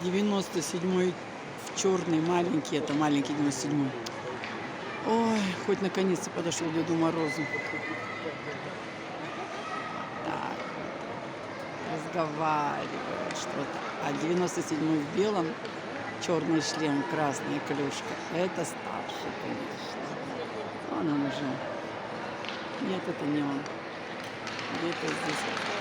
97-й в черный, маленький, это маленький 97-й. Ой, хоть наконец-то подошел к Деду Морозу. Так, разговаривает что-то. А 97-й в белом, черный шлем, красная клюшка. Это старший, конечно. Он уже. Нет, это не он. Где-то здесь.